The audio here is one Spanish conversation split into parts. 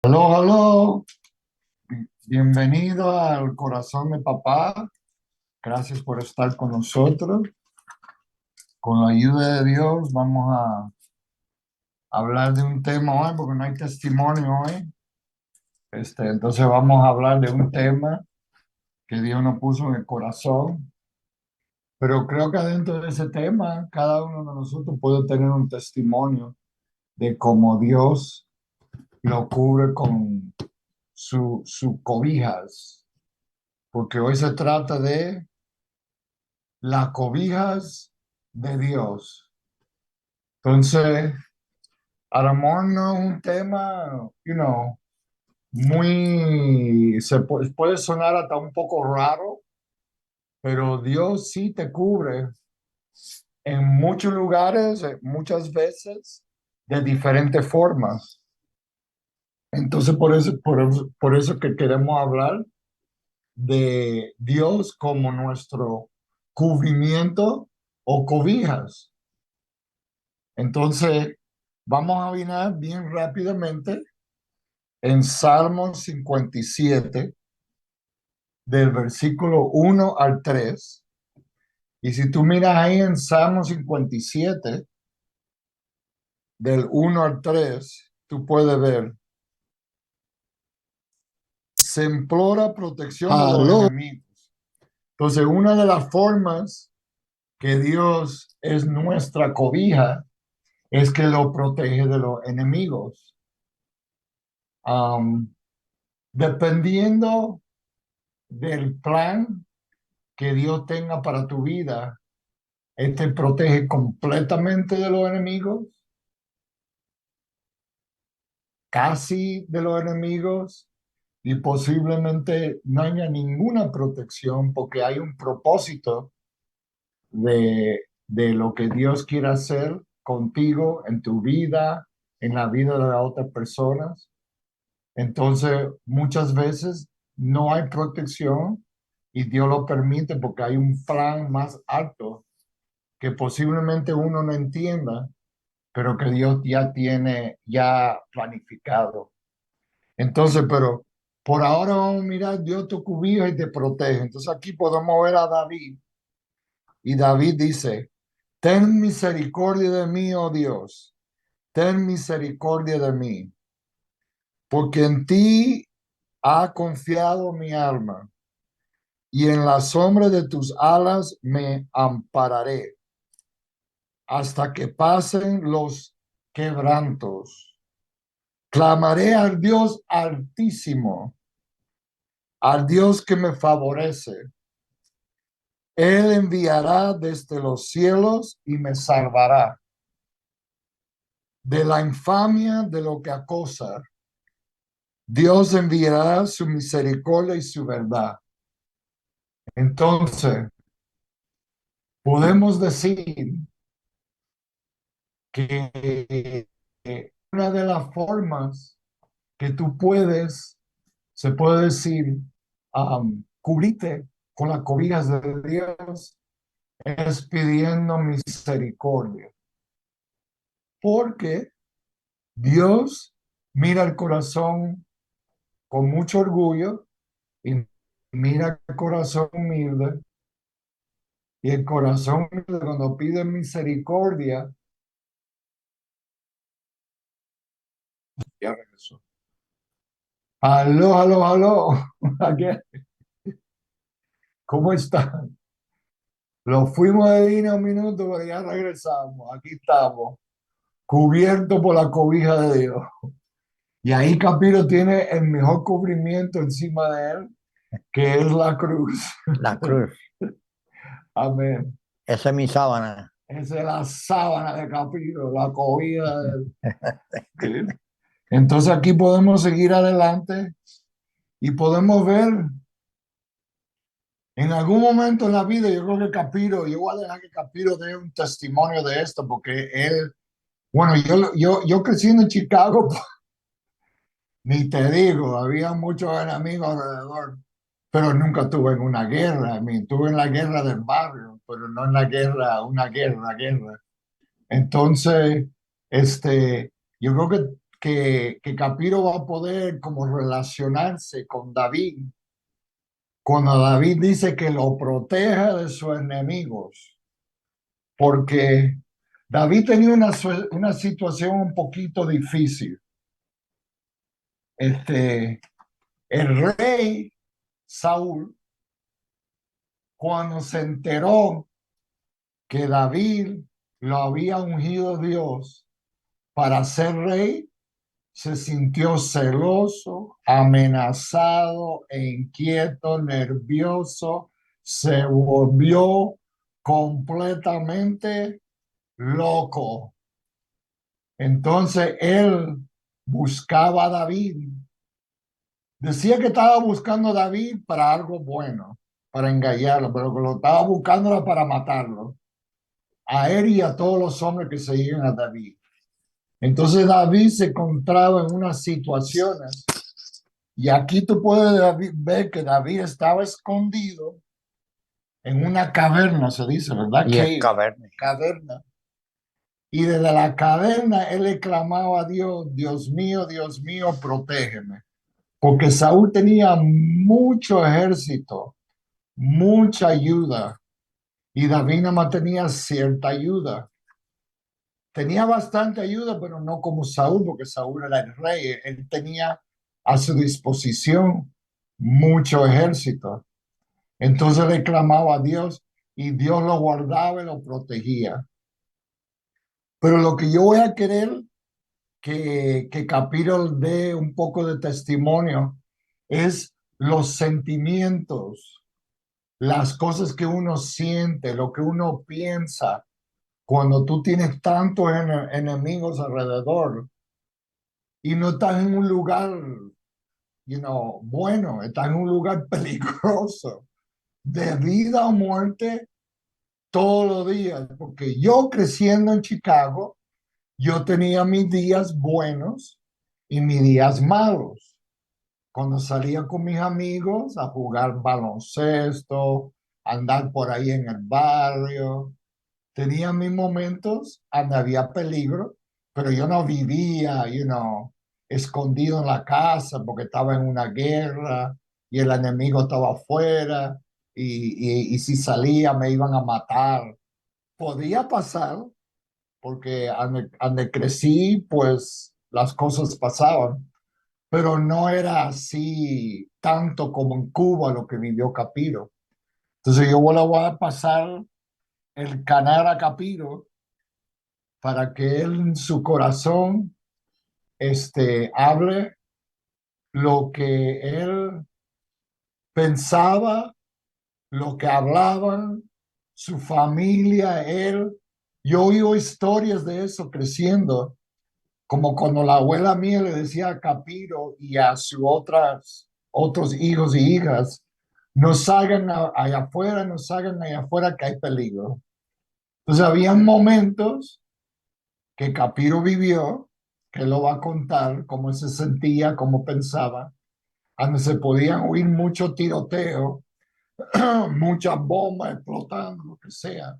Aló, aló, bienvenido al corazón de papá. Gracias por estar con nosotros. Con la ayuda de Dios vamos a hablar de un tema hoy porque no hay testimonio hoy. Entonces vamos a hablar de un tema que Dios nos puso en el corazón. Pero creo que dentro de ese tema cada uno de nosotros puede tener un testimonio de cómo Dios lo cubre con sus cobijas. Porque hoy se trata de las cobijas de Dios. Entonces, a lo mejor no es un tema, puede sonar hasta un poco raro, pero Dios sí te cubre en muchos lugares, muchas veces, de diferentes formas. Entonces, por eso que queremos hablar de Dios como nuestro cubrimiento o cobijas. Entonces, vamos a mirar bien rápidamente en Salmos 57, del versículo 1 al 3. Y si tú miras ahí en Salmos 57, del 1 al 3, tú puedes ver, se implora protección de los Aló, enemigos. Entonces, una de las formas que Dios es nuestra cobija es que lo protege de los enemigos. Um, Dependiendo del plan que Dios tenga para tu vida, Él te protege completamente de los enemigos, casi de los enemigos, y posiblemente no haya ninguna protección porque hay un propósito de lo que Dios quiere hacer contigo en tu vida, en la vida de las otras personas. Entonces, muchas veces no hay protección y Dios lo permite porque hay un plan más alto que posiblemente uno no entienda, pero que Dios ya tiene ya planificado. Entonces, pero por ahora vamos a mirar, Dios te cubija y te protege. Entonces aquí podemos ver a David y David dice, ten misericordia de mí, oh Dios, ten misericordia de mí, porque en ti ha confiado mi alma y en la sombra de tus alas me ampararé hasta que pasen los quebrantos. Clamaré al Dios altísimo, al Dios que me favorece. Él enviará desde los cielos y me salvará de la infamia de lo que acosa. Dios enviará su misericordia y su verdad. Entonces, podemos decir que una de las formas que tú puedes, se puede decir, cubrirte con las cobijas de Dios es pidiendo misericordia, porque Dios mira el corazón con mucho orgullo y mira el corazón humilde, y el corazón humilde cuando pide misericordia, ya regresó. Aló, aló, aló. ¿Cómo están? Lo fuimos de línea un minuto, pero ya regresamos. Aquí estamos, cubiertos por la cobija de Dios. Y ahí Capiro tiene el mejor cubrimiento encima de él, que es la cruz. la cruz. Amén. Esa es mi sábana. Esa es la sábana de Capiro, la cobija de él. Entonces aquí podemos seguir adelante y podemos ver en algún momento en la vida, yo creo que Capiro, yo voy a dejar que Capiro dé un testimonio de esto, porque él, bueno, yo creciendo en Chicago, ni te digo, había muchos enemigos alrededor, pero nunca estuve en una guerra. Estuve en la guerra del barrio, pero no en la guerra, una guerra, guerra. Entonces, yo creo que que Capiro va a poder como relacionarse con David cuando David dice que lo proteja de sus enemigos, porque David tenía una situación un poquito difícil. Este, el rey Saúl, cuando se enteró que David lo había ungido Dios para ser rey, se sintió celoso, amenazado, e inquieto, nervioso, se volvió completamente loco. Entonces él buscaba a David. Decía que estaba buscando a David para algo bueno, para engañarlo, pero que lo estaba buscando era para matarlo, a él y a todos los hombres que seguían a David. Entonces David se encontraba en unas situaciones, y aquí tú puedes ver que David estaba escondido en una caverna, se dice, ¿verdad? Y es Cave, caverna. caverna. Y desde la caverna él le clamaba a Dios, Dios mío, protégeme. Porque Saúl tenía mucho ejército, mucha ayuda, y David nada más tenía cierta ayuda. Tenía bastante ayuda, pero no como Saúl, porque Saúl era el rey. Él tenía a su disposición mucho ejército. Entonces le clamaba a Dios y Dios lo guardaba y lo protegía. Pero lo que yo voy a querer que Capiro dé un poco de testimonio es los sentimientos, las cosas que uno siente, lo que uno piensa cuando tú tienes tantos enemigos alrededor y no estás en un lugar, bueno, estás en un lugar peligroso, de vida o muerte todos los días, porque yo creciendo en Chicago, yo tenía mis días buenos y mis días malos. Cuando salía con mis amigos a jugar baloncesto, andar por ahí en el barrio, tenía mis momentos donde había peligro, pero yo no vivía, escondido en la casa porque estaba en una guerra y el enemigo estaba afuera y si salía me iban a matar. Podía pasar porque donde crecí, pues las cosas pasaban, pero no era así tanto como en Cuba lo que vivió Capiro. Entonces yo le voy a pasar el canal a Capiro para que él en su corazón hable lo que él pensaba, lo que hablaban, su familia, él. Yo oí historias de eso creciendo, como cuando la abuela mía le decía a Capiro y a sus otros hijos y hijas, no salgan allá afuera, no salgan allá afuera que hay peligro. Entonces habían momentos que Capiro vivió, que lo va a contar, cómo se sentía, cómo pensaba, donde se podían oír mucho tiroteo, muchas bombas explotando, lo que sea.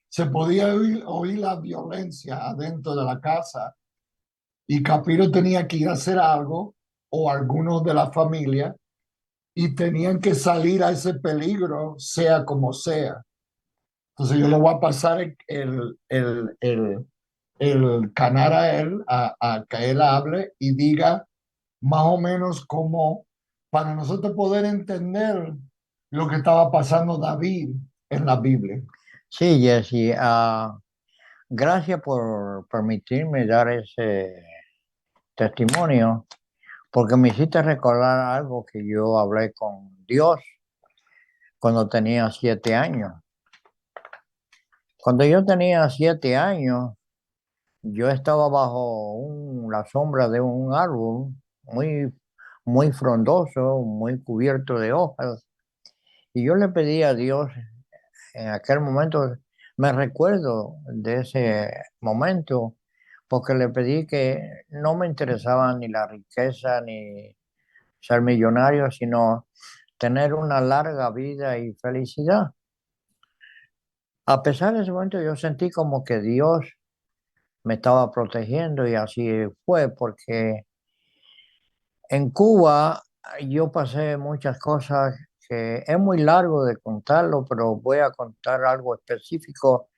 Se podía oír la violencia adentro de la casa y Capiro tenía que ir a hacer algo o algunos de la familia y tenían que salir a ese peligro, sea como sea. Entonces yo le voy a pasar el canal a él, a que él hable y diga más o menos cómo, para nosotros poder entender lo que estaba pasando David en la Biblia. Sí, Jesse, gracias por permitirme dar ese testimonio, porque me hiciste recordar algo que yo hablé con Dios cuando tenía 7 años. Cuando yo tenía 7 años, yo estaba bajo la sombra de un árbol muy, muy frondoso, muy cubierto de hojas, y yo le pedí a Dios en aquel momento, me recuerdo de ese momento, porque le pedí que no me interesaba ni la riqueza ni ser millonario, sino tener una larga vida y felicidad. A pesar de ese momento, yo sentí como que Dios me estaba protegiendo y así fue, porque en Cuba yo pasé muchas cosas que es muy largo de contarlo, pero voy a contar algo específico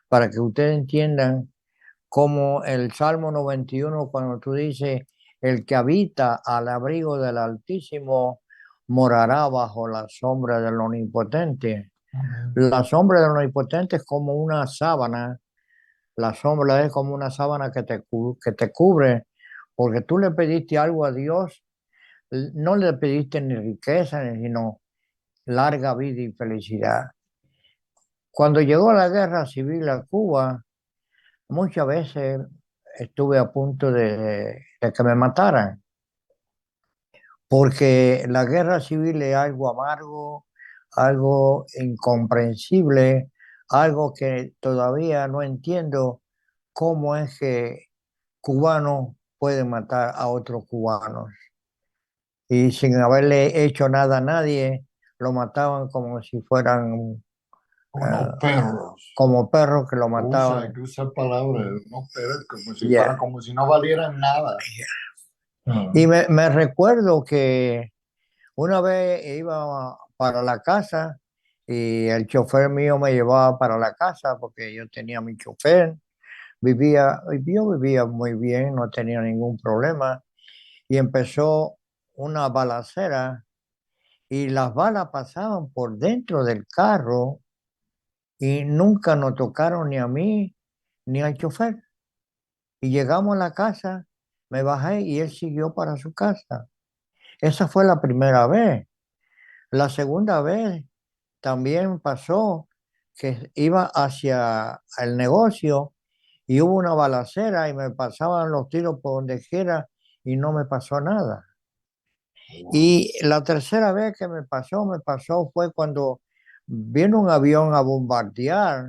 para que ustedes entiendan como el Salmo 91 cuando tú dices, el que habita al abrigo del Altísimo morará bajo la sombra del Omnipotente. Amén. La sombra del Omnipotente es como una sábana, la sombra es como una sábana que te cubre, porque tú le pediste algo a Dios, no le pediste ni riqueza, sino larga vida y felicidad. Cuando llegó la guerra civil a Cuba, muchas veces estuve a punto de que me mataran, porque la guerra civil es algo amargo, algo incomprensible, algo que todavía no entiendo cómo es que cubanos pueden matar a otros cubanos. Y sin haberle hecho nada a nadie, lo mataban como si fueran Unos eh, perros. como perros que lo Hay mataban. que usar palabras, unos perros como si Yeah. fueran, como si no valieran nada. Y Mm. me recuerdo que una vez iba para la casa y el chofer mío me llevaba para la casa porque yo tenía mi chofer, yo vivía muy bien, no tenía ningún problema y empezó una balacera y las balas pasaban por dentro del carro y nunca nos tocaron ni a mí ni al chofer. Y llegamos a la casa, me bajé y él siguió para su casa. Esa fue la primera vez. La segunda vez también pasó que iba hacia el negocio y hubo una balacera y me pasaban los tiros por donde quiera y no me pasó nada. Wow. Y la tercera vez que me pasó fue cuando vino un avión a bombardear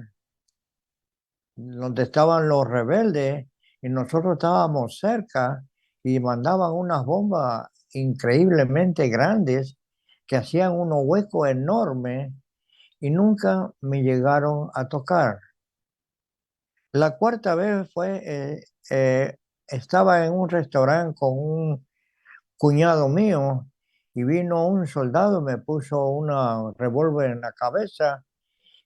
donde estaban los rebeldes y nosotros estábamos cerca y mandaban unas bombas increíblemente grandes que hacían unos huecos enormes y nunca me llegaron a tocar. La cuarta vez fue, estaba en un restaurante con un cuñado mío y vino un soldado, me puso una revólver en la cabeza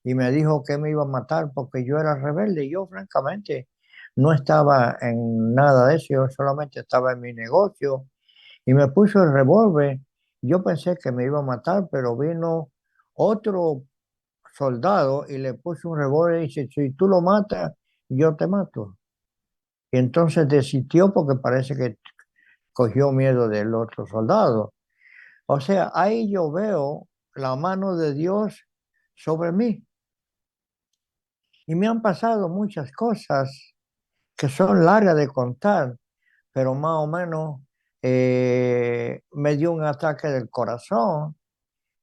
y me dijo que me iba a matar porque yo era rebelde. Yo francamente no estaba en nada de eso, yo solamente estaba en mi negocio y me puso el revólver. Yo pensé que me iba a matar, pero vino otro soldado y le puso un revólver y dice, si tú lo matas, yo te mato. Y entonces desistió porque parece que cogió miedo del otro soldado. O sea, ahí yo veo la mano de Dios sobre mí. Y me han pasado muchas cosas que son largas de contar, pero más o menos me dio un ataque del corazón.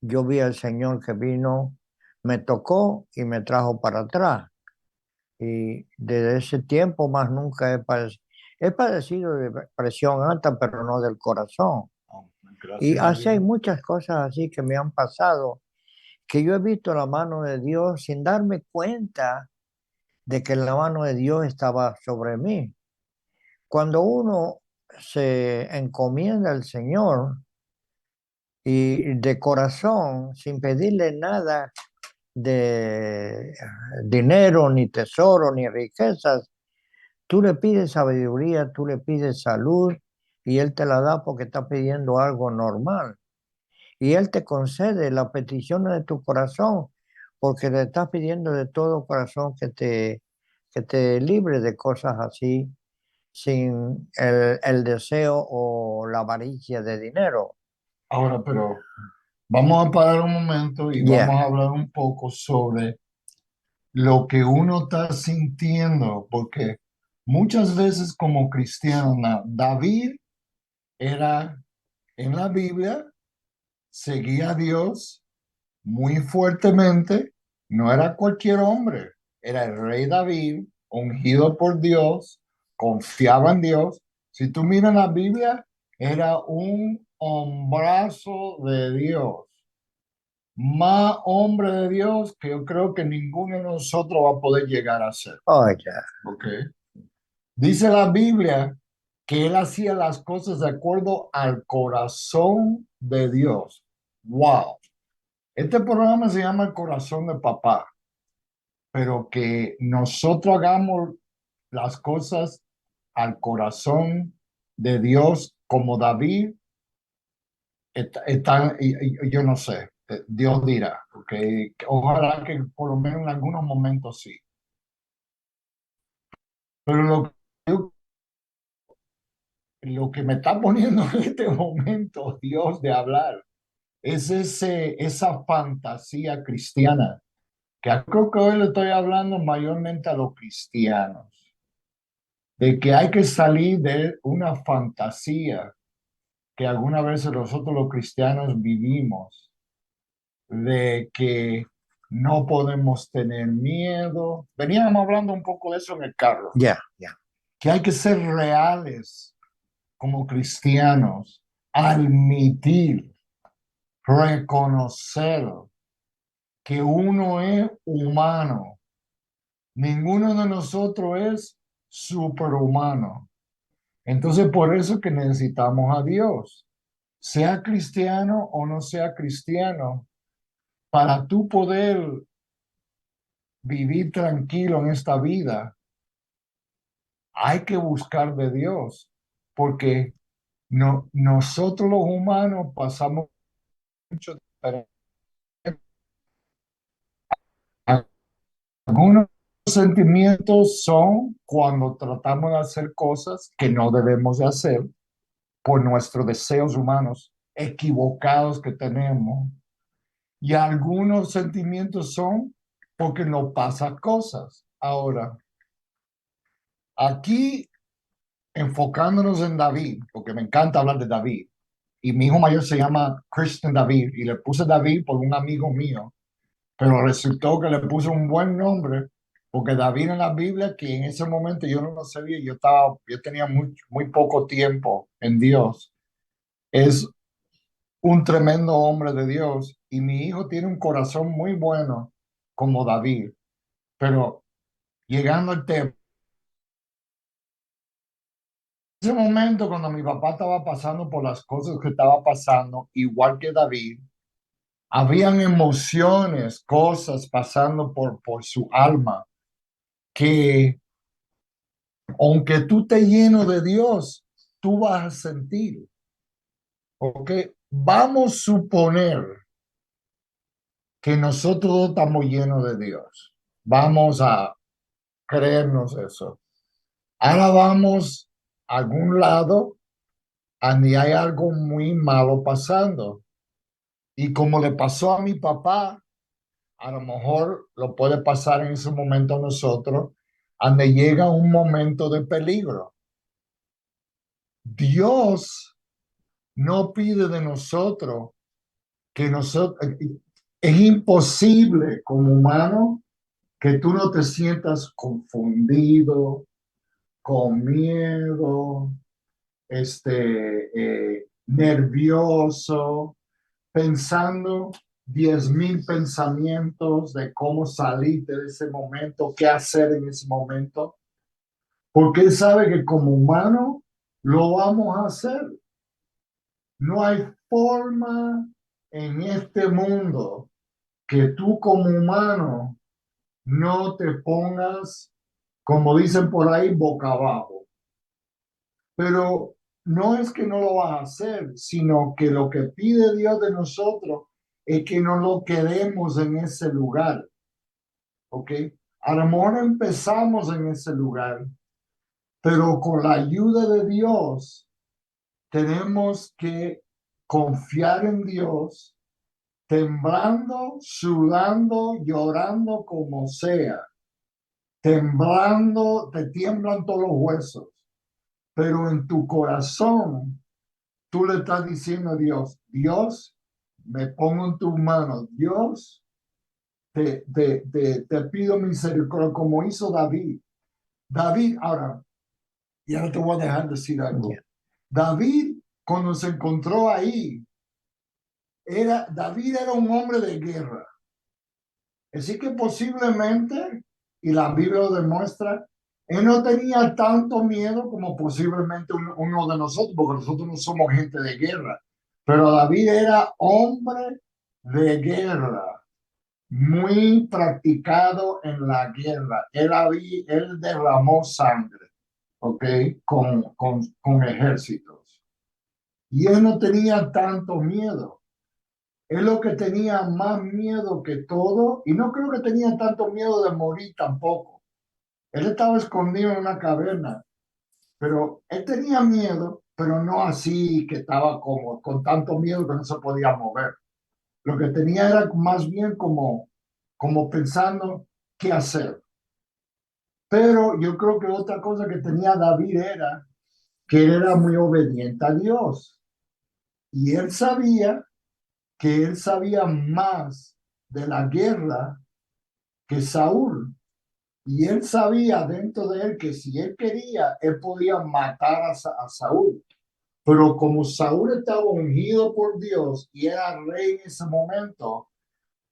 Yo vi al Señor que vino, me tocó y me trajo para atrás. Y desde ese tiempo más nunca he padecido de presión alta, pero no del corazón. Oh, Y gracias a así hay Dios. muchas cosas así que me han pasado, que yo he visto la mano de Dios sin darme cuenta de que la mano de Dios estaba sobre mí. Cuando uno se encomienda al Señor y de corazón, sin pedirle nada de dinero, ni tesoro, ni riquezas, tú le pides sabiduría, tú le pides salud y Él te la da porque está pidiendo algo normal. Y Él te concede las peticiones de tu corazón porque le estás pidiendo de todo corazón que te libre de cosas así sin el deseo o la avaricia de dinero. Ahora, pero vamos a parar un momento y vamos Ya. a hablar un poco sobre lo que uno está sintiendo, porque muchas veces como cristiano, David era en la Biblia, seguía a Dios muy fuertemente, no era cualquier hombre, era el rey David, ungido por Dios, confiaba en Dios. Si tú miras la Biblia, era un hombrazo de Dios, más hombre de Dios que yo creo que ninguno de nosotros va a poder llegar a ser. Oh, ya. ¿Ok? Dice la Biblia que él hacía las cosas de acuerdo al corazón de Dios. Wow. Este programa se llama El Corazón de Papá, pero que nosotros hagamos las cosas al corazón de Dios como David, yo no sé, Dios dirá, porque ojalá que por lo menos en algunos momentos sí. Pero lo que me está poniendo en este momento, Dios, de hablar, es esa fantasía cristiana, que creo que hoy le estoy hablando mayormente a los cristianos, de que hay que salir de una fantasía que algunas veces nosotros los cristianos vivimos, de que no podemos tener miedo. Veníamos hablando un poco de eso en el carro, Ya, ya. que hay que ser reales como cristianos, admitir, reconocer que uno es humano. Ninguno de nosotros es superhumano. Entonces, por eso que necesitamos a Dios, sea cristiano o no sea cristiano, para tú poder vivir tranquilo en esta vida, hay que buscar de Dios, porque no, nosotros los humanos pasamos mucho. Algunos sentimientos son cuando tratamos de hacer cosas que no debemos de hacer por nuestros deseos humanos equivocados que tenemos. Y algunos sentimientos son porque nos pasan cosas. Ahora, aquí enfocándonos en David, porque me encanta hablar de David, y mi hijo mayor se llama Christian David, y le puse David por un amigo mío, pero resultó que le puse un buen nombre, porque David en la Biblia, que en ese momento yo no lo sabía, yo tenía muy poco tiempo en Dios, es un tremendo hombre de Dios, y mi hijo tiene un corazón muy bueno como David, pero llegando al tema, en ese momento cuando mi papá estaba pasando por las cosas que estaba pasando, igual que David, habían emociones, cosas pasando por su alma que aunque tú te lleno de Dios, tú vas a sentir, ¿ok? Vamos a suponer que nosotros estamos llenos de Dios. Vamos a creernos eso. Ahora vamos a algún lado donde hay algo muy malo pasando. Y como le pasó a mi papá, a lo mejor lo puede pasar en ese momento a nosotros, donde llega un momento de peligro. Dios no pide de nosotros que nosotros, es imposible como humano que tú no te sientas confundido, con miedo, nervioso, pensando 10,000 pensamientos de cómo salirte de ese momento, qué hacer en ese momento, porque él sabe que como humano lo vamos a hacer. No hay forma en este mundo que tú como humano no te pongas, como dicen por ahí, boca abajo. Pero no es que no lo vas a hacer, sino que lo que pide Dios de nosotros es que no lo quedemos en ese lugar, ¿ok? A lo mejor empezamos en ese lugar, pero con la ayuda de Dios tenemos que confiar en Dios, temblando, sudando, llorando como sea, temblando, te tiemblan todos los huesos, pero en tu corazón tú le estás diciendo a Dios, Dios, me pongo en tus manos, Dios, te pido misericordia, como hizo David. David, ahora, ya no te voy a dejar decir algo. David, cuando se encontró ahí, David era un hombre de guerra. Así que posiblemente, y la Biblia lo demuestra, Él no tenía tanto miedo como posiblemente uno de nosotros, porque nosotros no somos gente de guerra. Pero David era hombre de guerra, muy practicado en la guerra. Él derramó sangre, ¿ok? Con ejércitos. Y él no tenía tanto miedo. Él lo que tenía más miedo que todo, y no creo que tenía tanto miedo de morir tampoco. Él estaba escondido en una caverna, pero él tenía miedo, pero no así que estaba como con tanto miedo que no se podía mover. Lo que tenía era más bien como pensando qué hacer. Pero yo creo que otra cosa que tenía David era que él era muy obediente a Dios. Y él sabía que él sabía más de la guerra que Saúl. Y él sabía dentro de él que si él quería, él podía matar a Saúl. Pero como Saúl estaba ungido por Dios y era rey en ese momento,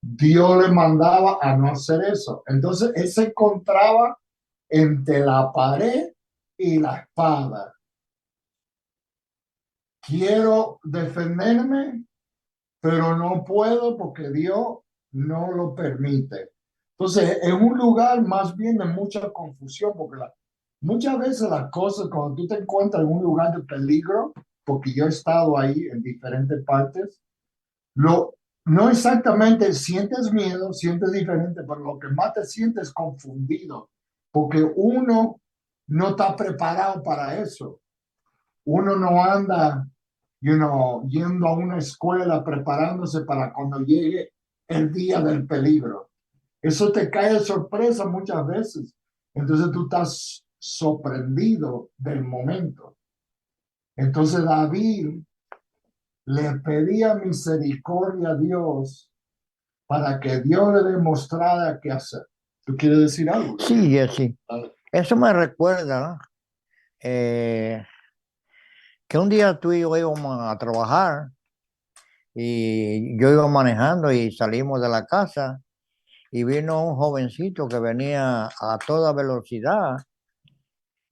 Dios le mandaba a no hacer eso. Entonces él se encontraba entre la pared y la espada. Quiero defenderme, pero no puedo porque Dios no lo permite. Entonces, es un lugar más bien de mucha confusión, porque muchas veces las cosas, cuando tú te encuentras en un lugar de peligro, porque yo he estado ahí en diferentes partes, no exactamente sientes miedo, sientes diferente, pero lo que más te sientes es confundido, porque uno no está preparado para eso. Uno no anda, yendo a una escuela preparándose para cuando llegue el día del peligro. Eso te cae de sorpresa muchas veces. Entonces tú estás sorprendido del momento. Entonces David le pedía misericordia a Dios para que Dios le demostrara qué hacer. ¿Tú quieres decir algo? Sí, sí. Eso me recuerda, ¿no? Que un día tú y yo íbamos a trabajar y yo iba manejando y salimos de la casa y vino un jovencito que venía a toda velocidad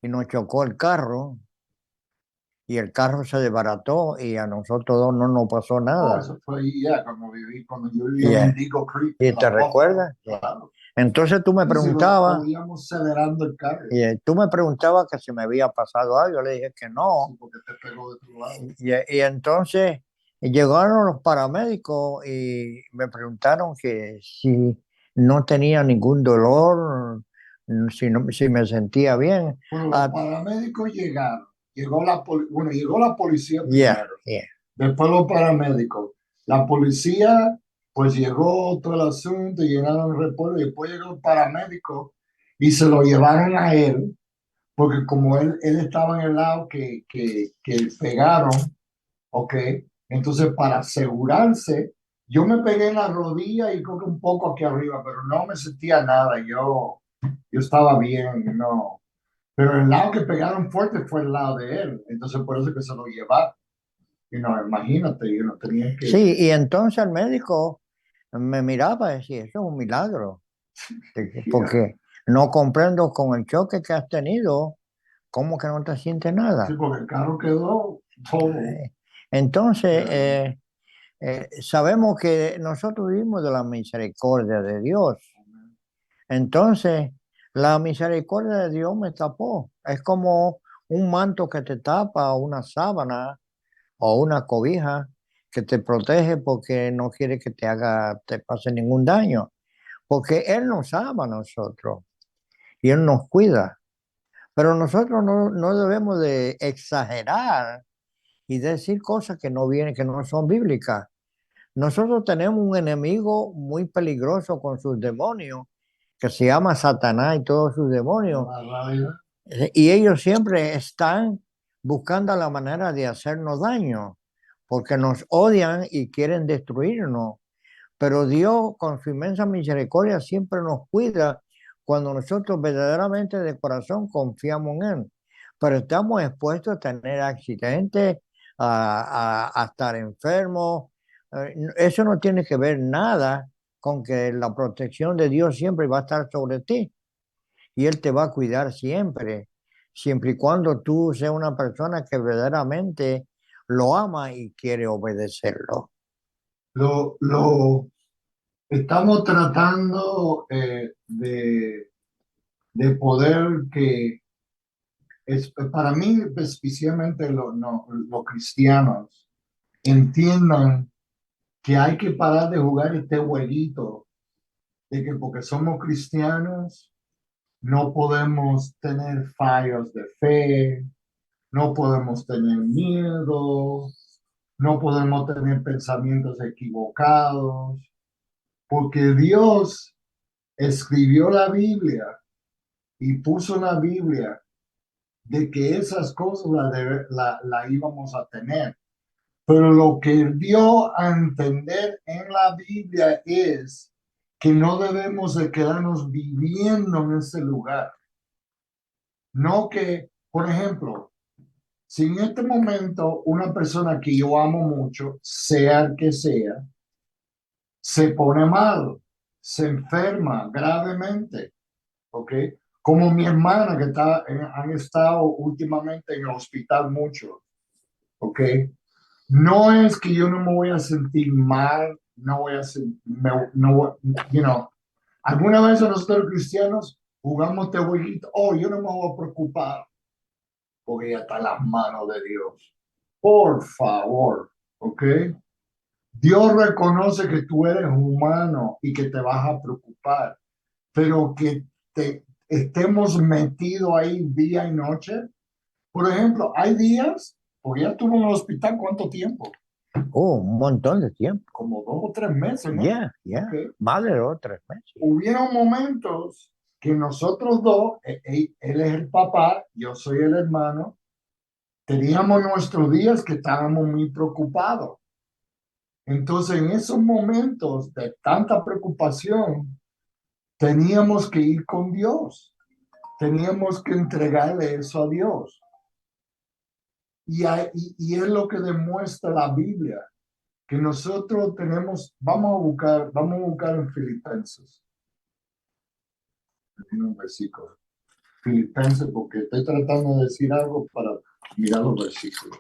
y nos chocó el carro y el carro se desbarató y a nosotros dos no nos pasó Oh, nada. eso fue ya cuando yo vivía Y, en eh, Indigo Creek, ¿Y en la te Buffalo. recuerdas? Claro. Entonces tú me Sí, sí, preguntabas, lo íbamos acelerando el carro. tú me preguntabas que si me había pasado algo, yo le dije que Sí, no. porque te pegó de tu lado. Y entonces llegaron los paramédicos y me preguntaron que si no tenía ningún dolor, si me sentía bien. Bueno, los Ah, paramédicos llegaron. Llegó la policía yeah, primero. yeah. Después los paramédicos. La policía, pues llegó todo el asunto, llegaron el reporte, y después llegó el paramédico y se lo llevaron a él, porque como él estaba en el lado que pegaron, ¿ok? Entonces, para asegurarse, yo me pegué en la rodilla y creo que un poco aquí arriba, pero no me sentía nada. Yo estaba bien, no. Pero el lado que pegaron fuerte fue el lado de él. Entonces, por eso que se lo llevaron. Imagínate, tenía Sí, y entonces el médico me miraba y decía, eso es un milagro, yeah. porque no comprendo con el choque que has tenido, ¿cómo que no te sientes Sí, nada? porque el carro quedó todo. Entonces, Yeah. sabemos que nosotros vivimos de la misericordia de Dios. Entonces, la misericordia de Dios me tapó. Es como un manto que te tapa, o una sábana o una cobija que te protege porque no quiere que te pase ningún daño. Porque Él nos ama a nosotros y Él nos cuida. Pero nosotros no debemos de exagerar y decir cosas que no vienen, que no son bíblicas. Nosotros tenemos un enemigo muy peligroso con sus demonios, que se llama Satanás y todos sus demonios. La realidad. Y ellos siempre están buscando la manera de hacernos daño, porque nos odian y quieren destruirnos. Pero Dios, con su inmensa misericordia, siempre nos cuida cuando nosotros verdaderamente de corazón confiamos en Él. Pero estamos expuestos a tener accidentes, a estar enfermos. Eso no tiene que ver nada con que la protección de Dios siempre va a estar sobre ti. y Él te va a cuidar siempre, siempre y cuando tú seas una persona que verdaderamente lo ama y quiere obedecerlo. Lo estamos tratando de poder que, para mí, especialmente los cristianos, entiendan que hay que parar de jugar este jueguito de que porque somos cristianos no podemos tener fallos de fe, no podemos tener miedo, no podemos tener pensamientos equivocados, porque Dios escribió la Biblia y puso una Biblia de que esas cosas la íbamos a tener. Pero lo que dio a entender en la Biblia es que no debemos de quedarnos viviendo en ese lugar. No que, por ejemplo, si en este momento una persona que yo amo mucho, sea el que sea, se pone mal, se enferma gravemente, ¿ok? Como mi hermana que han estado últimamente en el hospital mucho, ¿ok? No es que yo no me voy a sentir mal, no voy a sentir, no, you know, alguna vez nosotros cristianos jugamos este jueguito, oh, yo no me voy a preocupar porque ya está en las manos de Dios. Por favor, ¿ok? Dios reconoce que tú eres humano y que te vas a preocupar, pero que estemos metidos ahí día y noche. Por ejemplo, hay días, porque ya estuvo en el hospital, ¿cuánto tiempo? Oh, un montón de tiempo. Como 2 o 3 meses, ¿no? Ya, Okay. más de 2 o 3 meses. Hubieron momentos que nosotros dos, él es el papá, yo soy el hermano, teníamos nuestros días que estábamos muy preocupados. Entonces, en esos momentos de tanta preocupación, teníamos que ir con Dios, teníamos que entregarle eso a Dios. Y es lo que demuestra la Biblia, que nosotros tenemos, vamos a buscar en Filipenses. Tiene un versículo. Filipenses, porque estoy tratando de decir algo para mirar los versículos.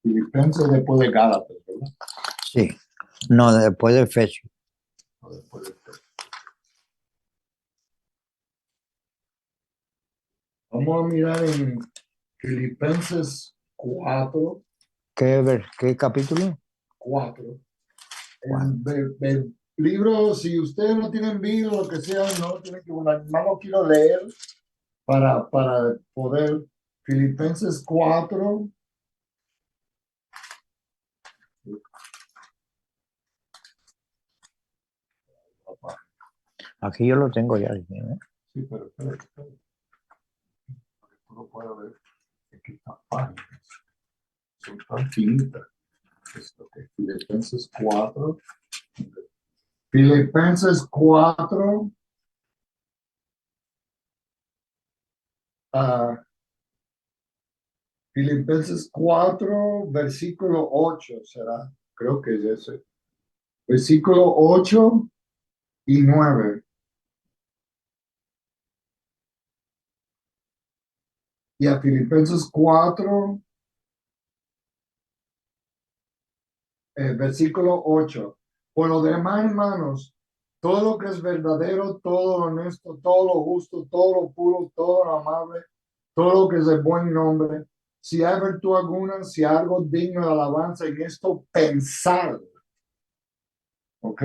Filipenses después de Gálatas, ¿verdad? Sí, no, después de Efesios. No, después de Efesios. Vamos a mirar en Filipenses 4. ¿Qué capítulo? 4. El libro, si ustedes no tienen Biblia o lo que sea, no tienen que, bueno, no lo quiero leer para poder. Filipenses 4. Aquí yo lo tengo ya. ¿Eh? Sí, pero espera. Tú lo puedes ver. Aquí está páginas. Son tan finitas. Filipenses 4. Filipenses 4. Filipenses 4, versículo 8 será. Creo que es ese. Versículo 8 y 9. Y a Filipenses 4, versículo 8. Por lo demás, hermanos, todo lo que es verdadero, todo lo honesto, todo lo justo, todo lo puro, todo lo amable, todo lo que es de buen nombre, si hay virtud alguna, si hay algo digno de alabanza, en esto pensar. ¿Ok?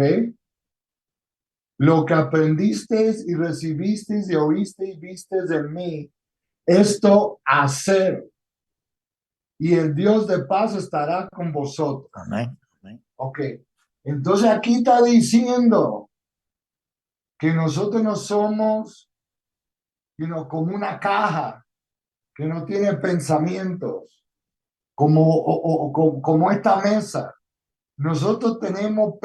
Lo que aprendisteis y recibisteis y oísteis y visteis de mí, esto hacer. Y el Dios de paz estará con vosotros. Amén. Amén. Ok. Entonces aquí está diciendo que nosotros no somos, como una caja que no tiene pensamientos, como esta mesa. Nosotros tenemos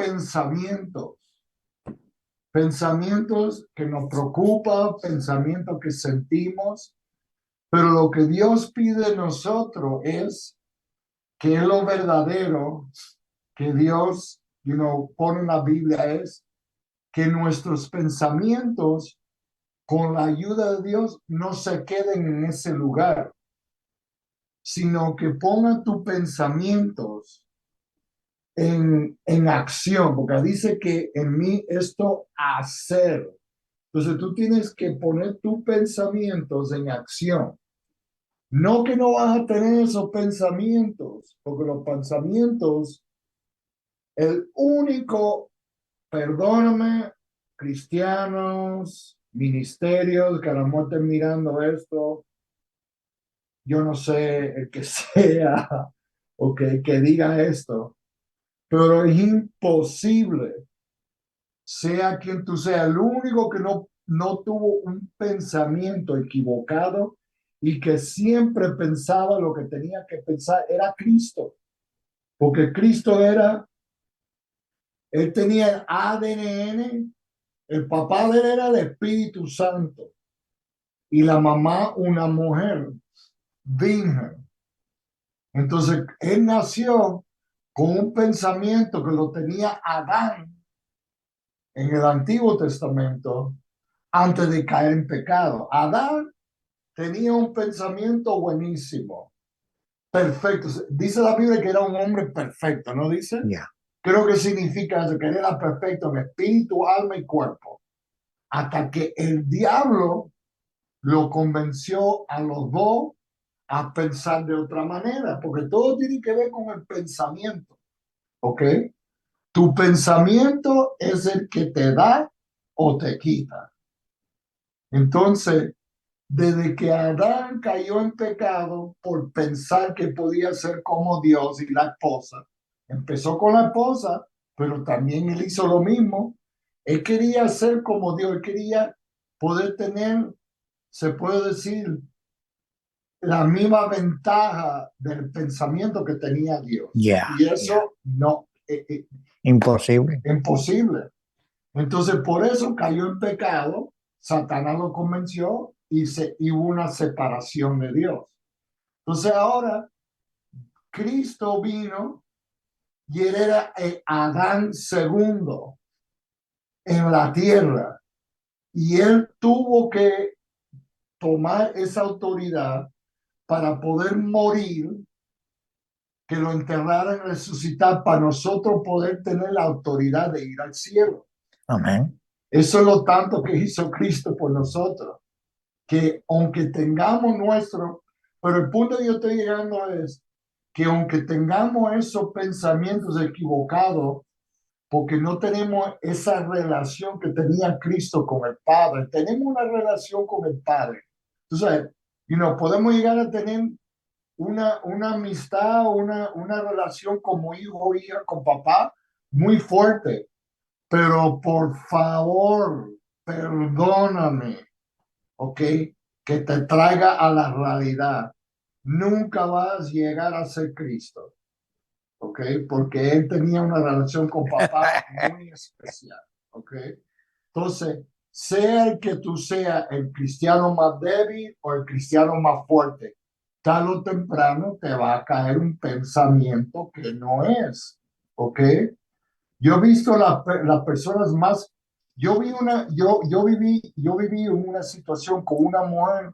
pensamientos que nos preocupan, pensamientos que sentimos, pero lo que Dios pide de nosotros es que es lo verdadero que Dios, pone en la Biblia es que nuestros pensamientos con la ayuda de Dios, no se queden en ese lugar, sino que pongan tus pensamientos en acción, porque dice que en mí esto hacer. Entonces tú tienes que poner tus pensamientos en acción. No que no vas a tener esos pensamientos, porque los pensamientos, el único, perdóname, cristianos, ministerios, que a lo mejor estén mirando esto, yo no sé, el que sea, o que diga esto, pero es imposible, sea quien tú seas, el único que no tuvo un pensamiento equivocado y que siempre pensaba lo que tenía que pensar era Cristo, porque Cristo él tenía el ADN, el papá de él era el Espíritu Santo y la mamá una mujer virgen. Entonces, él nació con un pensamiento que lo tenía Adán en el Antiguo Testamento antes de caer en pecado. Adán tenía un pensamiento buenísimo, perfecto. Dice la Biblia que era un hombre perfecto, ¿no dice? Ya. Creo que significa eso, que él era perfecto en espíritu, alma y cuerpo. Hasta que el diablo lo convenció a los dos a pensar de otra manera, porque todo tiene que ver con el pensamiento, ¿ok? Tu pensamiento es el que te da o te quita. Entonces, desde que Adán cayó en pecado por pensar que podía ser como Dios y la esposa, empezó con la esposa, pero también él hizo lo mismo. Él quería ser como Dios, él quería poder tener, se puede decir, la misma ventaja del pensamiento que tenía Dios. Ya. Y eso no, Imposible. imposible. Entonces, por eso cayó en pecado, Satanás lo convenció y hubo una separación de Dios. Entonces, ahora Cristo vino y él era el Adán segundo en la tierra. Y él tuvo que tomar esa autoridad para poder morir, que lo enterraran, resucitar, para nosotros poder tener la autoridad de ir al cielo. Amén. Eso es lo tanto que hizo Cristo por nosotros, que aunque tengamos nuestro, pero el punto que yo estoy llegando es que aunque tengamos esos pensamientos equivocados, porque no tenemos esa relación que tenía Cristo con el Padre, tenemos una relación con el Padre. Entonces, podemos llegar a tener una amistad, una relación como hijo o hija con papá muy fuerte, pero por favor, perdóname, ¿ok? Que te traiga a la realidad. Nunca vas a llegar a ser Cristo, ¿ok? Porque él tenía una relación con papá muy especial, ¿ok? Entonces, sea el que tú seas el cristiano más débil o el cristiano más fuerte, tarde o temprano te va a caer un pensamiento que no es, ¿ok? Yo he visto las personas más, yo viví en una situación con una mujer,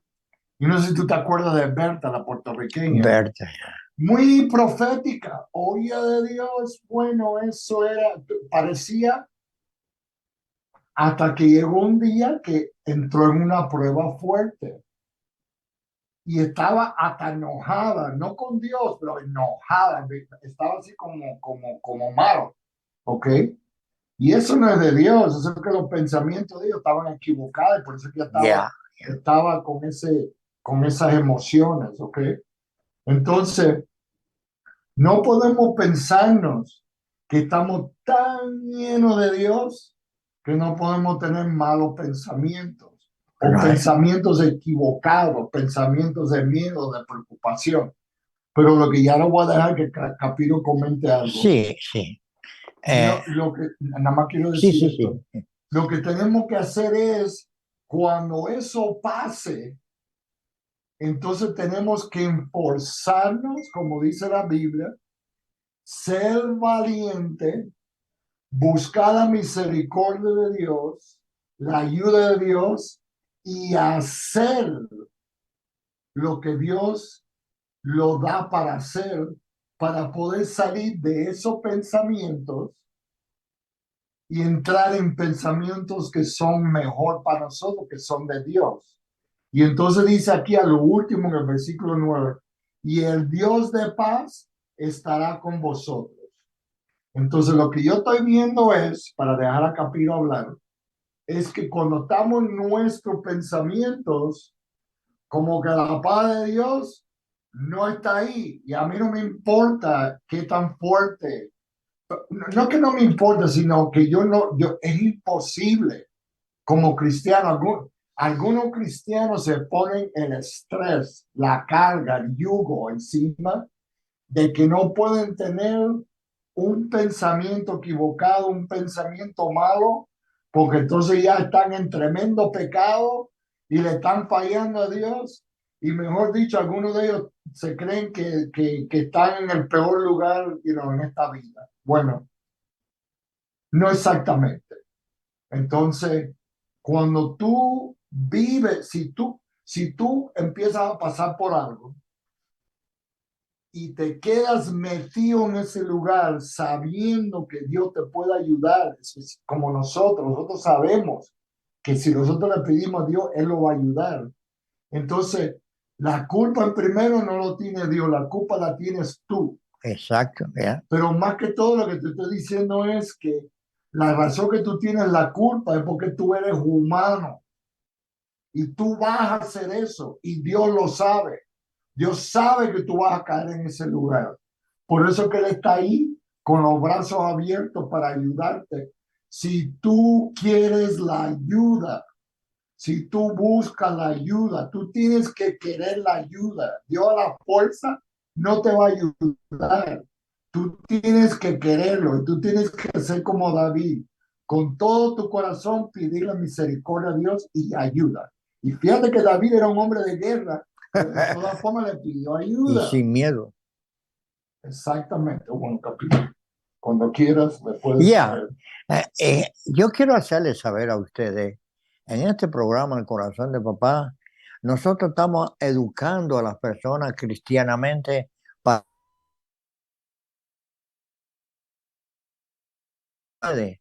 y no sé si tú te acuerdas de Berta, la puertorriqueña, Berta. muy profética, oía de Dios, bueno, eso era, parecía, hasta que llegó un día que entró en una prueba fuerte y estaba hasta enojada, no con Dios, pero enojada, estaba así como malo, ¿ok? Y eso no es de Dios, eso es que los pensamientos de Dios estaban equivocados, por eso que Ya. estaba con esas emociones, ¿ok? Entonces, no podemos pensarnos que estamos tan llenos de Dios que no podemos tener malos pensamientos o Right. pensamientos equivocados, pensamientos de miedo, de preocupación. Pero lo que ya no voy a dejar que Capiro comente algo. Sí, sí. No, lo que nada más quiero Sí, decir sí, esto. sí. Lo que tenemos que hacer es, cuando eso pase, entonces tenemos que esforzarnos, como dice la Biblia, ser valiente, buscar la misericordia de Dios, la ayuda de Dios y hacer lo que Dios lo da para hacer, para poder salir de esos pensamientos y entrar en pensamientos que son mejor para nosotros, que son de Dios. Y entonces dice aquí a lo último en el versículo 9, y el Dios de paz estará con vosotros. Entonces lo que yo estoy viendo es, para dejar a Capiro hablar, es que cuando estamos en nuestros pensamientos, como que la paz de Dios no está ahí. Y a mí no me importa qué tan fuerte, no que no me importa, sino que es imposible como cristiano. Algunos cristianos se ponen el estrés, la carga, el yugo encima de que no pueden tener un pensamiento equivocado, un pensamiento malo, porque entonces ya están en tremendo pecado y le están fallando a Dios. Y mejor dicho, algunos de ellos se creen que están en el peor lugar en esta vida. Bueno, no exactamente. Entonces, cuando tú vives, si tú empiezas a pasar por algo, y te quedas metido en ese lugar sabiendo que Dios te puede ayudar, como nosotros sabemos que si nosotros le pedimos a Dios, Él lo va a ayudar. Entonces, la culpa en primero no lo tiene Dios, la culpa la tienes tú. Exacto, ¿ya? Pero más que todo lo que te estoy diciendo es que la razón que tú tienes la culpa es porque tú eres humano y tú vas a hacer eso y Dios lo sabe. Dios sabe que tú vas a caer en ese lugar. Por eso que Él está ahí con los brazos abiertos para ayudarte. Si tú quieres la ayuda, si tú buscas la ayuda, tú tienes que querer la ayuda. Dios a la fuerza no te va a ayudar. Tú tienes que quererlo y tú tienes que ser como David. Con todo tu corazón pedir la misericordia a Dios y ayuda. Y fíjate que David era un hombre de guerra, pero de todas formas le pidió Y ayuda. sin miedo. Exactamente, bueno, capitán. Cuando quieras, me puedes Ya, traer. yo quiero hacerles saber a ustedes, en este programa El Corazón de Papá, nosotros estamos educando a las personas cristianamente para ustedes.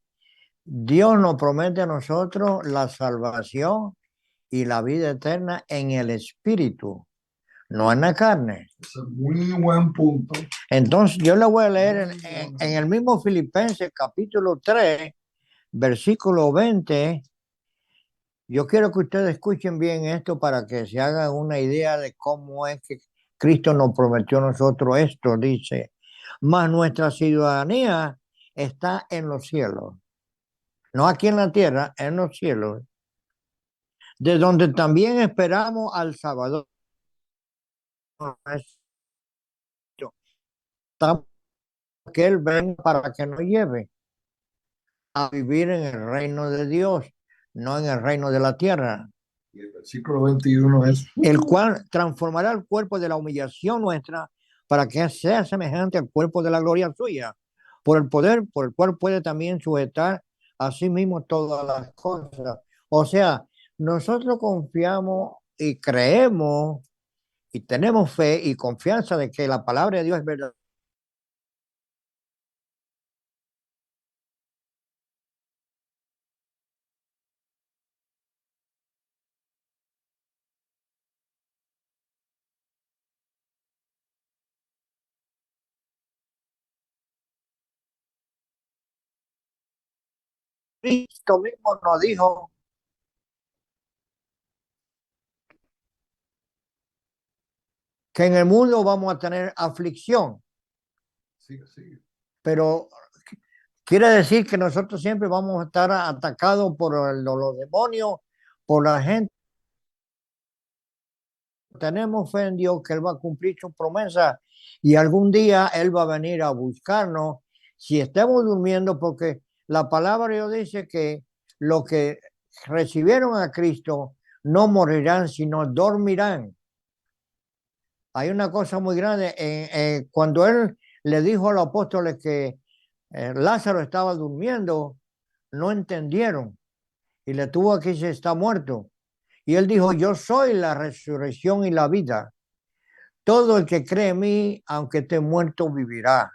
Dios nos promete a nosotros la salvación y la vida eterna en el espíritu, no en la carne. Es un muy buen punto. Entonces, yo le voy a leer en el mismo Filipenses capítulo 3, versículo 20. Yo quiero que ustedes escuchen bien esto para que se hagan una idea de cómo es que Cristo nos prometió a nosotros esto. Dice, mas nuestra ciudadanía está en los cielos, no aquí en la tierra, en los cielos, de donde también esperamos al Salvador. Estamos que Él venga para que nos lleve a vivir en el reino de Dios, no en el reino de la tierra. Y el versículo 21 es, El cual transformará el cuerpo de la humillación nuestra para que sea semejante al cuerpo de la gloria suya, por el poder por el cual puede también sujetar a sí mismo todas las cosas. O sea, nosotros confiamos y creemos y tenemos fe y confianza de que la palabra de Dios es verdad. Cristo mismo nos dijo que en el mundo vamos a tener aflicción, sigue, sigue. pero quiere decir que nosotros siempre vamos a estar atacados por los demonios, por la gente. Tenemos fe en Dios que Él va a cumplir su promesa y algún día Él va a venir a buscarnos si estemos durmiendo, porque la palabra de Dios dice que los que recibieron a Cristo no morirán, sino dormirán. Hay una cosa muy grande. Cuando Él le dijo a los apóstoles que Lázaro estaba durmiendo, no entendieron y le tuvo que decir está muerto. Y él dijo, yo soy la resurrección y la vida. Todo el que cree en mí, aunque esté muerto, vivirá.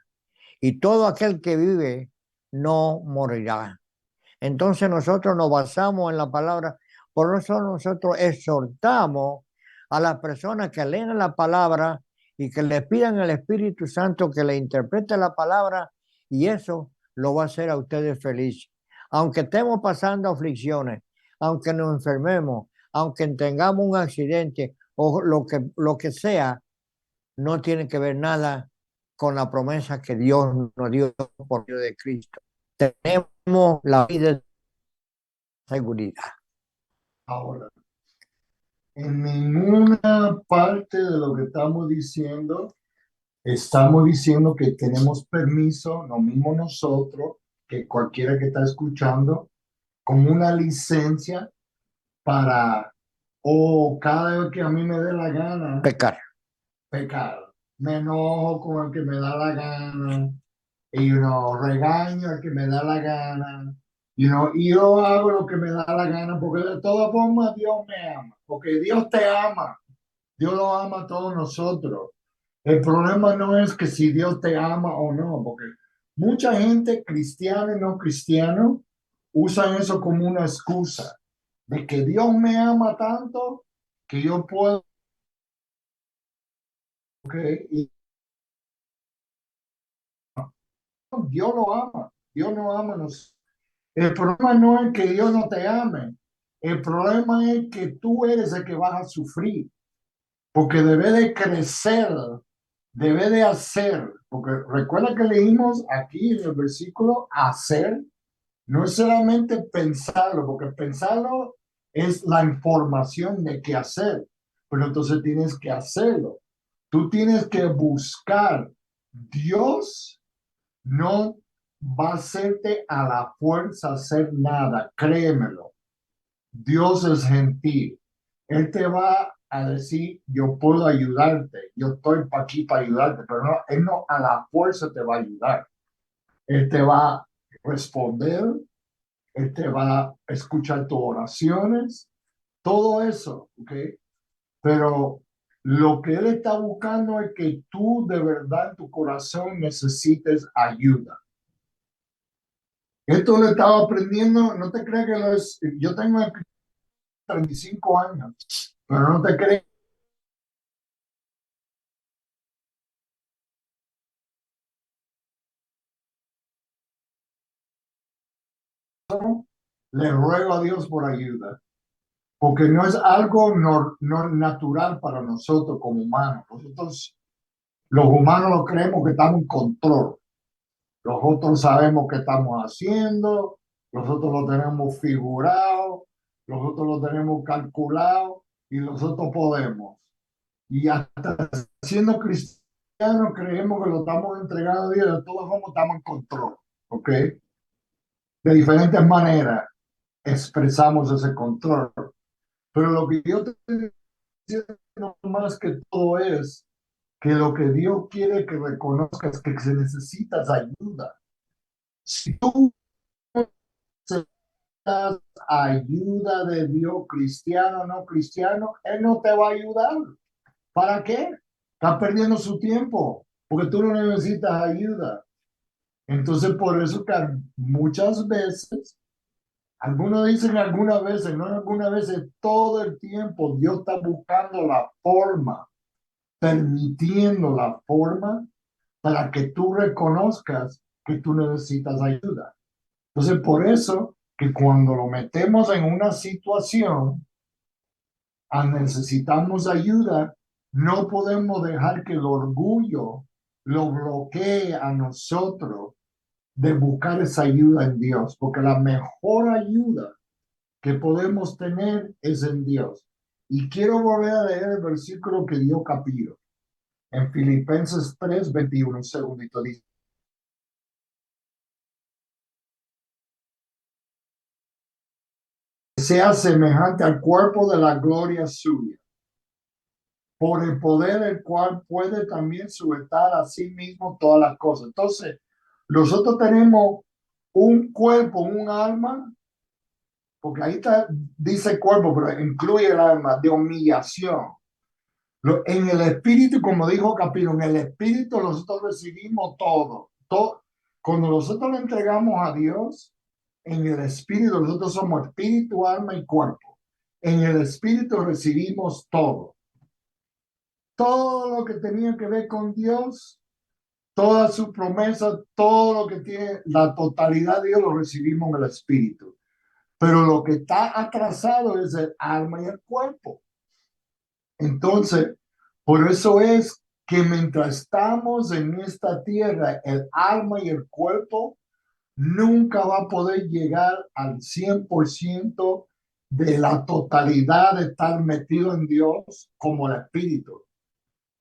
Y todo aquel que vive no morirá. Entonces nosotros nos basamos en la palabra, por eso nosotros exhortamos a las personas que leen la palabra y que le pidan al Espíritu Santo que le interprete la palabra y eso lo va a hacer a ustedes felices. Aunque estemos pasando aflicciones, aunque nos enfermemos, aunque tengamos un accidente o lo que sea, no tiene que ver nada con la promesa que Dios nos dio por medio de Cristo. Tenemos la vida de seguridad. Ahora, en ninguna parte de lo que estamos diciendo que tenemos permiso, lo mismo nosotros, que cualquiera que está escuchando, como una licencia para, o cada vez que a mí me dé la gana, Pecar. pecar. Me enojo con el que me da la gana, y regaño al que me da la gana, y yo hago lo que me da la gana, porque de todas formas Dios me ama, porque Dios te ama, Dios lo ama a todos nosotros. El problema no es que si Dios te ama o no, porque mucha gente, cristiana y no cristiano, usan eso como una excusa de que Dios me ama tanto que yo puedo, y Dios lo ama, Dios no ama a nosotros. El problema no es que Dios no te ame, el problema es que tú eres el que vas a sufrir, porque debe de crecer, debe de hacer, porque recuerda que leímos aquí en el versículo hacer, no es solamente pensarlo, porque pensarlo es la información de qué hacer, pero entonces tienes que hacerlo. Tú tienes que buscar. Dios no va a hacerte a la fuerza hacer nada, créemelo. Dios es gentil. Él te va a decir, yo puedo ayudarte, yo estoy aquí para ayudarte, pero no, Él no a la fuerza te va a ayudar. Él te va a responder, Él te va a escuchar tus oraciones, todo eso, ¿ok? Pero lo que Él está buscando es que tú de verdad en tu corazón necesites ayuda. Esto lo estaba aprendiendo, no te creas que lo es, yo tengo 35 años, pero no te creas. Le ruego a Dios por ayuda, porque no es algo no natural para nosotros como humanos. Nosotros, los humanos, lo creemos que estamos en control. Nosotros sabemos qué estamos haciendo, nosotros lo tenemos figurado, nosotros lo tenemos calculado y nosotros podemos. Y hasta siendo cristianos creemos que lo estamos entregando a Dios, de todos modos estamos en control, ¿ok? De diferentes maneras expresamos ese control. Pero lo que yo te estoy diciendo más que todo es que lo que Dios quiere que reconozcas que se necesitas ayuda. Si tú necesitas ayuda de Dios, cristiano o no cristiano, Él no te va a ayudar. ¿Para qué? Estás perdiendo su tiempo, porque tú no necesitas ayuda. Entonces, por eso que muchas veces, algunos dicen algunas veces, no algunas veces, todo el tiempo Dios está buscando la forma, permitiendo la forma para que tú reconozcas que tú necesitas ayuda. Entonces, por eso que cuando lo metemos en una situación, necesitamos ayuda, no podemos dejar que el orgullo lo bloquee a nosotros de buscar esa ayuda en Dios, porque la mejor ayuda que podemos tener es en Dios. Y quiero volver a leer el versículo que dio Capiro en Filipenses 3:21, un segundito, dice, sea semejante al cuerpo de la gloria suya, por el poder el cual puede también sujetar a sí mismo todas las cosas. Entonces, nosotros tenemos un cuerpo, un alma porque ahí está, dice cuerpo, pero incluye el alma, de humillación. En el espíritu, como dijo Capino, en el espíritu nosotros recibimos todo, todo. Cuando nosotros le entregamos a Dios, en el espíritu, nosotros somos espíritu, alma y cuerpo. En el espíritu recibimos todo. Todo lo que tenía que ver con Dios, todas sus promesas, todo lo que tiene la totalidad de Dios lo recibimos en el espíritu. Pero lo que está atrasado es el alma y el cuerpo. Entonces, por eso es que mientras estamos en esta tierra, el alma y el cuerpo nunca va a poder llegar al 100% de la totalidad de estar metido en Dios como el espíritu.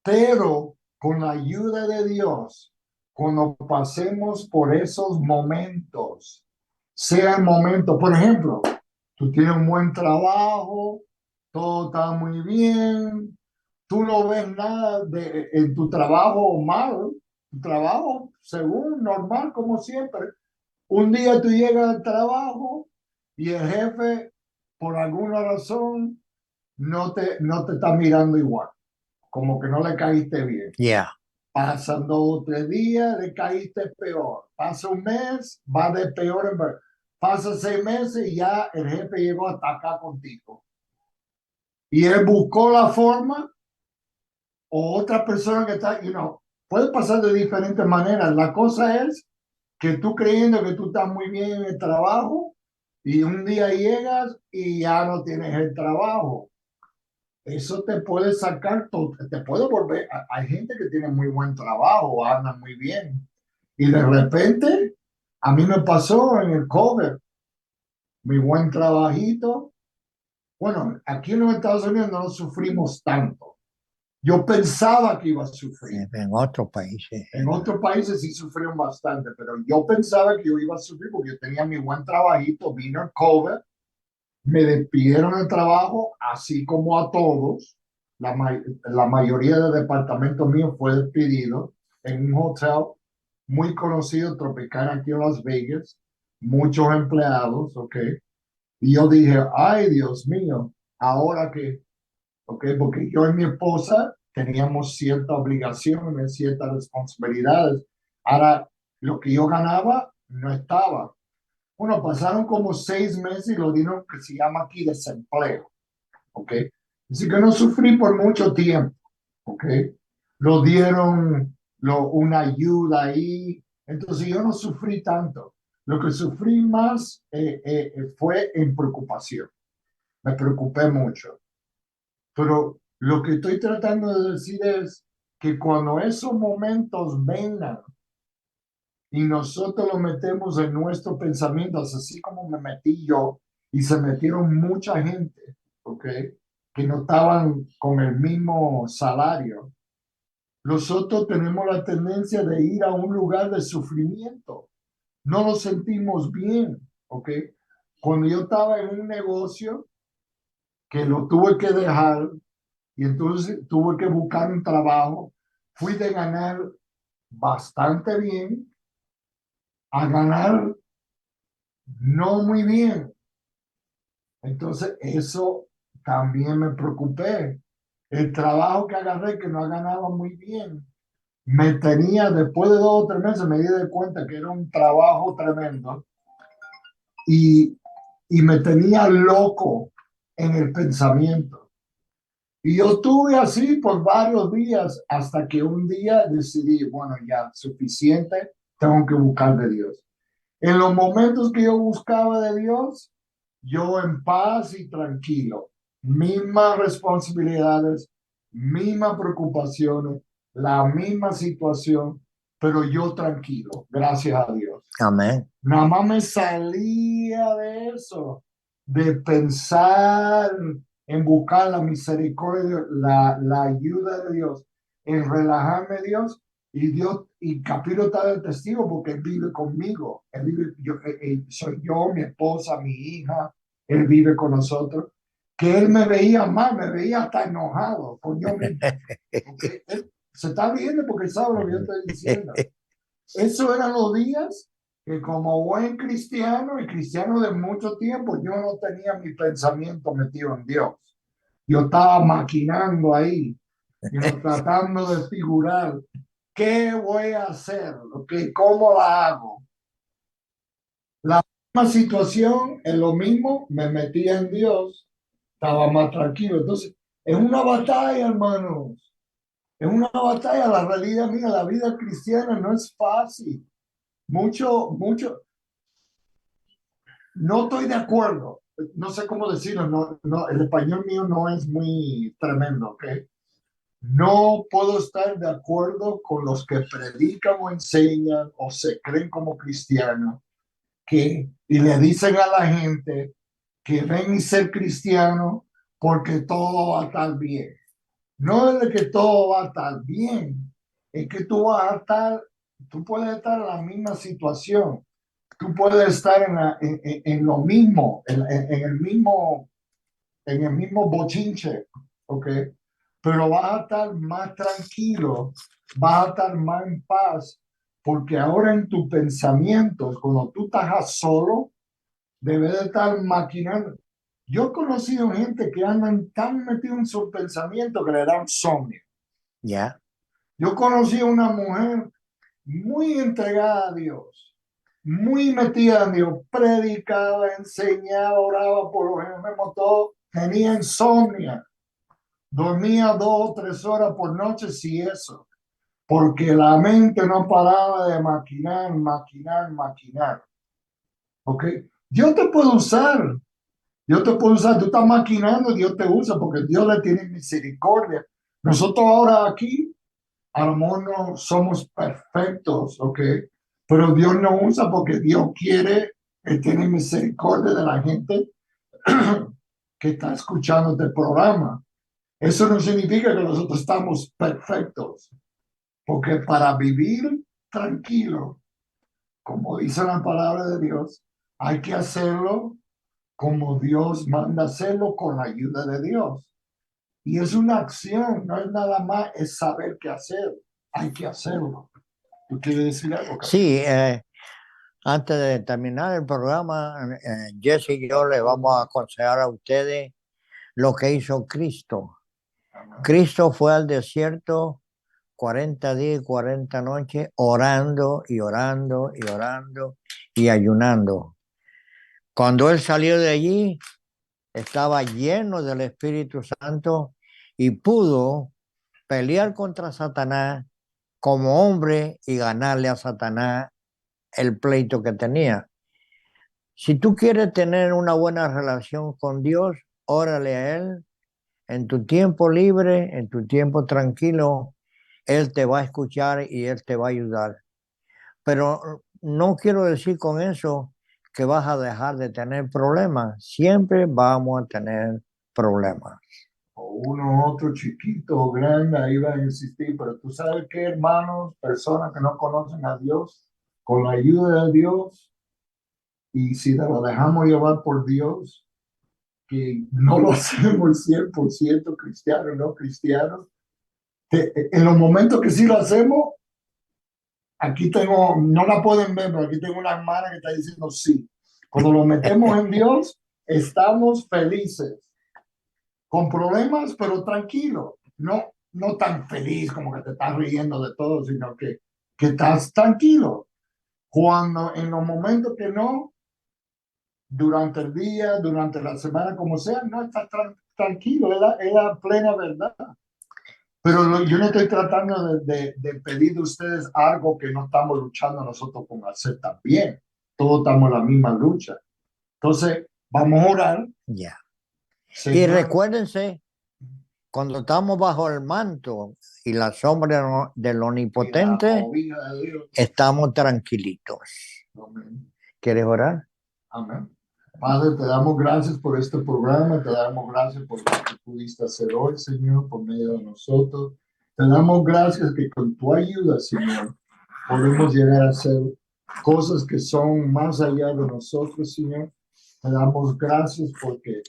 Pero con la ayuda de Dios, cuando pasemos por esos momentos, sea el momento, por ejemplo, tú tienes un buen trabajo, todo está muy bien, tú no ves nada en tu trabajo malo, tu trabajo según normal como siempre. Un día tú llegas al trabajo y el jefe, por alguna razón, no te está mirando igual, como que no le caíste bien. Yeah. Pasan 2 o 3 días, le caíste peor. Pasa un mes, va de peor en peor. Pasa 6 meses y ya el jefe llegó hasta acá contigo. Y él buscó la forma, o otra persona que está, puede pasar de diferentes maneras. La cosa es que tú creyendo que tú estás muy bien en el trabajo y un día llegas y ya no tienes el trabajo. Eso te puede sacar, te puede volver. Hay gente que tiene muy buen trabajo, anda muy bien. Y de repente, a mí me pasó en el cover, mi buen trabajito. Bueno, aquí en los Estados Unidos no sufrimos tanto. Yo pensaba que iba a sufrir. En otros países. En otros países sí sufrieron bastante, pero yo pensaba que yo iba a sufrir porque yo tenía mi buen trabajito, vino el cover, me despidieron del trabajo, así como a todos. La mayoría del departamento mío fue despedido en un hotel muy conocido, tropical, aquí en Las Vegas, muchos empleados, ¿ok? Y yo dije, ay, Dios mío, ahora que, ¿ok? Porque yo y mi esposa teníamos ciertas obligaciones, ciertas responsabilidades. Ahora, lo que yo ganaba no estaba. Bueno, pasaron como 6 meses y lo dieron que se llama aquí desempleo, ¿ok? Así que no sufrí por mucho tiempo, ¿ok? Lo dieron una ayuda ahí, entonces yo no sufrí tanto. Lo que sufrí más fue en preocupación. Me preocupé mucho. Pero lo que estoy tratando de decir es que cuando esos momentos vengan, y nosotros lo metemos en nuestros pensamientos, así como me metí yo, y se metieron mucha gente, ¿ok? Que no estaban con el mismo salario. Nosotros tenemos la tendencia de ir a un lugar de sufrimiento. No lo sentimos bien, ¿ok? Cuando yo estaba en un negocio que lo tuve que dejar y entonces tuve que buscar un trabajo, fui de ganar bastante bien a ganar no muy bien. Entonces, eso también me preocupé. El trabajo que agarré, que no ganaba muy bien, me tenía, después de 2 o 3 meses, me di de cuenta que era un trabajo tremendo y, y me tenía loco en el pensamiento. Y yo estuve así por varios días hasta que un día decidí, bueno, ya, suficiente, tengo que buscar de Dios. En los momentos que yo buscaba de Dios, yo en paz y tranquilo, mismas responsabilidades, mismas preocupaciones, la misma situación, pero yo tranquilo, gracias a Dios. Amén. Nada más me salía de eso, de pensar en buscar la misericordia, la ayuda de Dios, en relajarme Dios, y Dios, y Capiro está de testigo porque él vive conmigo, él vive, soy yo, mi esposa, mi hija, él vive con nosotros, que él me veía mal, me veía hasta enojado con yo mismo, porque él se está viendo porque él sabe lo que yo estoy diciendo. Eso eran los días que como buen cristiano y cristiano de mucho tiempo, yo no tenía mi pensamiento metido en Dios. Yo estaba maquinando ahí, tratando de figurar qué voy a hacer, ¿okay? ¿Cómo la hago? La misma situación, en lo mismo, me metía en Dios, estaba más tranquilo. Entonces, es una batalla, hermanos. Es una batalla. La realidad mía, la vida cristiana no es fácil. Mucho, no estoy de acuerdo. No sé cómo decirlo. No, el español mío no es muy tremendo, ¿ok? No puedo estar de acuerdo con los que predican o enseñan o se creen como cristianos y le dicen a la gente que ven y ser cristiano porque todo va a estar bien. No es de que todo va a estar bien, es que tú puedes estar en la misma situación, tú puedes estar en lo mismo, en el mismo bochinche, ¿ok? Pero vas a estar más tranquilo, vas a estar más en paz, porque ahora en tus pensamientos, cuando tú estás solo, debes de estar maquinando. Yo he conocido gente que andan tan metidos en su pensamiento que le da insomnio. Ya. Yo conocí a una mujer muy entregada a Dios, muy metida en Dios, predicaba, enseñaba, oraba por los enfermos, todo, tenía insomnio, dormía 2 o 3 horas por noche, si eso, porque la mente no paraba de maquinar, ¿ok? Yo te puedo usar, tú estás maquinando, Dios te usa porque Dios le tiene misericordia. Nosotros ahora aquí, a lo mejor no somos perfectos, ¿ok? Pero Dios nos usa porque Dios quiere, tiene misericordia de la gente que está escuchando este programa. Eso no significa que nosotros estamos perfectos, porque para vivir tranquilo, como dice la palabra de Dios, hay que hacerlo como Dios manda hacerlo con la ayuda de Dios. Y es una acción, no es nada más, es saber qué hacer. Hay que hacerlo. ¿Tú quieres decir algo, Carlos? Sí, antes de terminar el programa, Jesse y yo le vamos a aconsejar a ustedes lo que hizo Cristo. Cristo fue al desierto 40 días y 40 noches orando y orando y orando y ayunando. Cuando él salió de allí, estaba lleno del Espíritu Santo y pudo pelear contra Satanás como hombre y ganarle a Satanás el pleito que tenía. Si tú quieres tener una buena relación con Dios, órale a Él en tu tiempo libre, en tu tiempo tranquilo. Él te va a escuchar y Él te va a ayudar. Pero no quiero decir con eso que vas a dejar de tener problemas. Siempre vamos a tener problemas. O uno, otro chiquito o grande, ahí va a insistir. Pero tú sabes qué, hermanos, personas que no conocen a Dios, con la ayuda de Dios, y si lo dejamos llevar por Dios, que no lo hacemos 100% cristiano, no cristiano, en los momentos que sí lo hacemos, aquí tengo, no la pueden ver, pero aquí tengo una hermana que está diciendo sí. Cuando lo metemos en Dios, estamos felices, con problemas, pero tranquilo. No tan feliz como que te estás riendo de todo, sino que estás tranquilo. Cuando en los momentos que no, durante el día, durante la semana, como sea, no estás tranquilo, es la plena verdad. Pero yo no estoy tratando de pedir de ustedes algo que no estamos luchando nosotros con hacer también. Todos estamos en la misma lucha. Entonces, vamos a orar. Ya. Y Señor, recuérdense, cuando estamos bajo el manto y la sombra del y la Omnipotente, movida de Dios. estamos tranquilitos. Amén. ¿Quieres orar? Amén. Padre, te damos gracias por este programa, te damos gracias por lo que pudiste hacer hoy, Señor, por medio de nosotros. Te damos gracias que con tu ayuda, Señor, podemos llegar a hacer cosas que son más allá de nosotros, Señor. Te damos gracias porque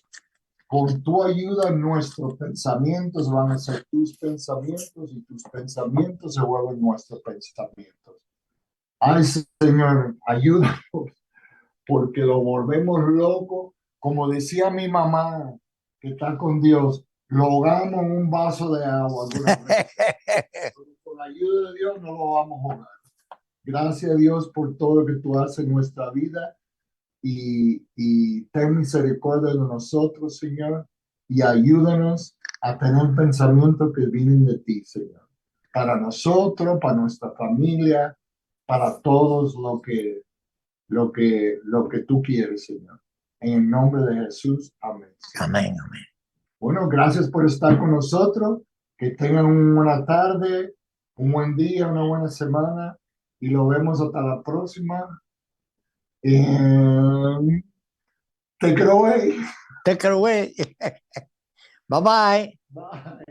con tu ayuda nuestros pensamientos van a ser tus pensamientos y tus pensamientos se vuelven nuestros pensamientos. Ay, Señor, ayúdanos, porque lo volvemos loco. Como decía mi mamá, que está con Dios, lo ahogamos en un vaso de agua alguna vez. Pero con la ayuda de Dios no lo vamos a ahogar. Gracias a Dios por todo lo que tú haces en nuestra vida y ten misericordia de nosotros, Señor, y ayúdanos a tener pensamientos que vienen de ti, Señor. Para nosotros, para nuestra familia, para todos lo que tú quieres, Señor. En el nombre de Jesús, amén. Amén, amén. Bueno, gracias por estar con nosotros. Que tengan una buena tarde, un buen día, una buena semana y lo vemos hasta la próxima. Take it away. Take it away. Bye bye. Bye.